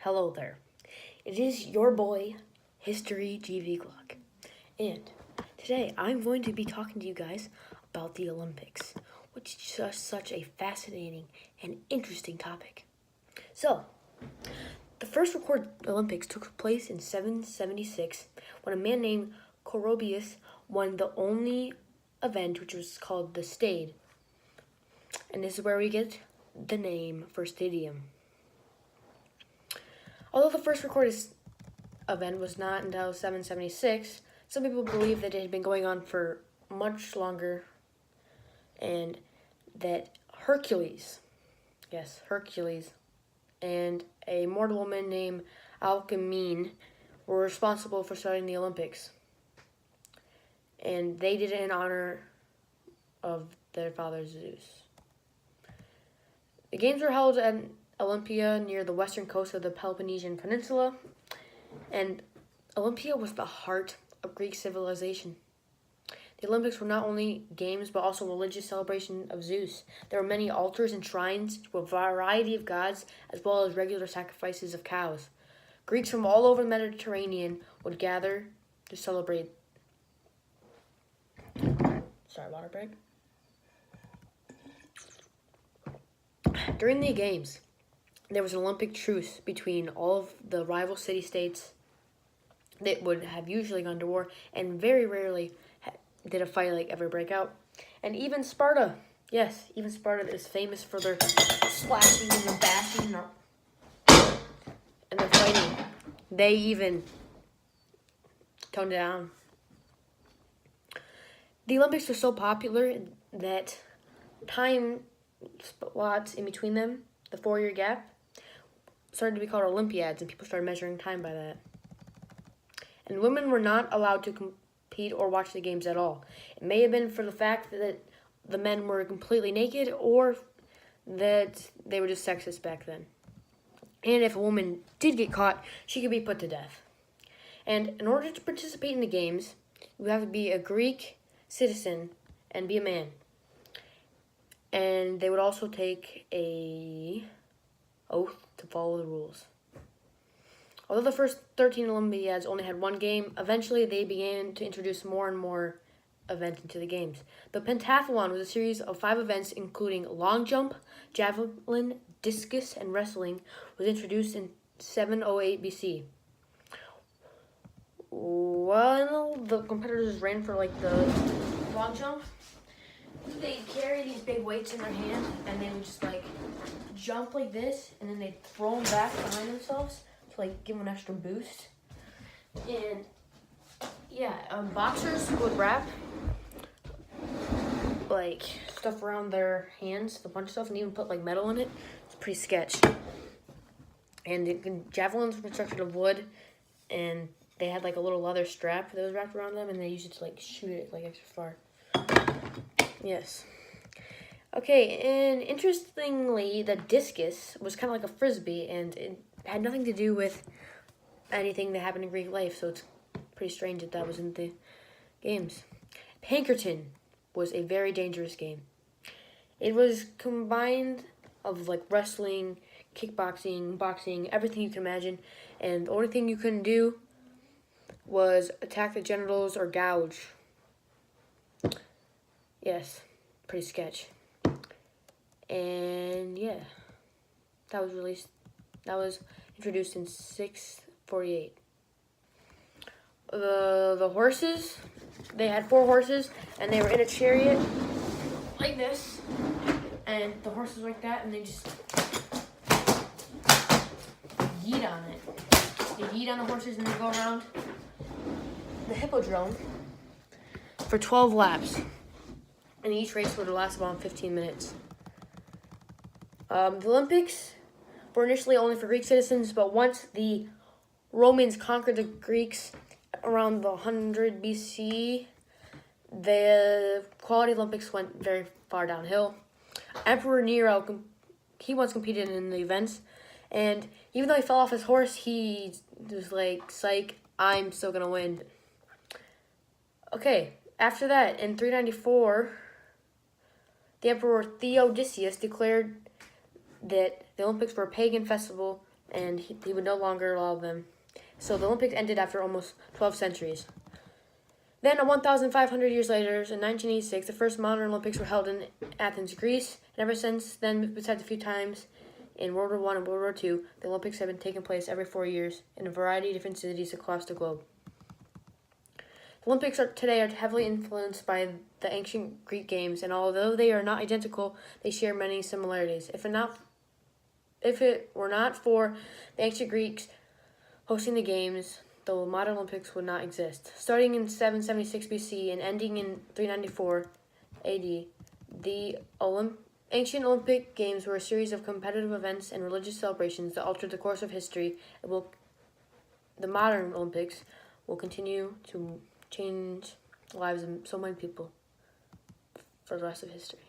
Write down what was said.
Hello there. It is your boy, History GV Clock. And today I'm going to be talking to you guys about the Olympics, which is just such a fascinating and interesting topic. So, the first recorded Olympics took place in 776 when a man named Corobius won the only event, which was called the Stade. And this is where we get the name for stadium. Although the first recorded event was not until 776, some people believe that it had been going on for much longer and that Hercules, and a mortal woman named Alcmene were responsible for starting the Olympics. And they did it in honor of their father Zeus. The games were held at Olympia near the western coast of the Peloponnesian Peninsula, and Olympia was the heart of Greek civilization. The Olympics were not only games but also a religious celebration of Zeus. There were many altars and shrines to a variety of gods, as well as regular sacrifices of cows. Greeks from all over the Mediterranean would gather to celebrate. Water break. During the games, there was an Olympic truce between all of the rival city-states that would have usually gone to war, and very rarely did a fight like ever break out. And even Sparta, even Sparta is famous for their slashing and their bashing and their fighting. They even toned it down. The Olympics were so popular that time slots in between them, the 4-year gap, started to be called Olympiads, and people started measuring time by that. And women were not allowed to compete or watch the games at all. It may have been for the fact that the men were completely naked, or that they were just sexist back then. And if a woman did get caught, she could be put to death. And in order to participate in the games, you have to be a Greek citizen and be a man. And they would also take an oath to follow the rules. Although the first 13 Olympiads only had one game, eventually they began to introduce more and more events into the games. The pentathlon was a series of 5 events, including long jump, javelin, discus, and wrestling, was introduced in 708 BC. While the competitors ran for the long jump, they'd carry these big weights in their hand, and they would just jump like this, and then they'd throw them back behind themselves to give them an extra boost. And boxers would wrap stuff around their hands, the punch stuff, and even put metal in it. It's pretty sketch. And javelins were constructed of wood, and they had a little leather strap that was wrapped around them, and they used it to shoot it extra far. Yes. Okay, and interestingly, the discus was kind of like a frisbee, and it had nothing to do with anything that happened in Greek life, so it's pretty strange that was in the games. Pinkerton was a very dangerous game. It was combined of wrestling, kickboxing, boxing, everything you can imagine, and the only thing you couldn't do was attack the genitals or gouge. Yes, pretty sketch. And that was introduced in 648. The horses, they had 4 horses, and they were in a chariot like this, and the horses like that, and they just yeet on it. They yeet on the horses, and they go around the hippodrome for 12 laps. And each race would last about 15 minutes. The Olympics were initially only for Greek citizens, but once the Romans conquered the Greeks around the 100 BC, the quality of Olympics went very far downhill. Emperor Nero, he once competed in the events, and even though he fell off his horse, he was like, psych, I'm still going to win. Okay, after that, in 394, the Emperor Theodosius declared that the Olympics were a pagan festival and he would no longer allow them. So the Olympics ended after almost 12 centuries. Then, 1,500 years later, in 1986, the first modern Olympics were held in Athens, Greece. And ever since then, besides a few times in World War I and World War II, the Olympics have been taking place every 4 years in a variety of different cities across the globe. The Olympics today are heavily influenced by the ancient Greek games, and although they are not identical, they share many similarities. If it were not for the ancient Greeks hosting the games, the modern Olympics would not exist. Starting in 776 BC and ending in 394 AD, the ancient Olympic Games were a series of competitive events and religious celebrations that altered the course of history. The modern Olympics will continue to change the lives of so many people for the rest of history.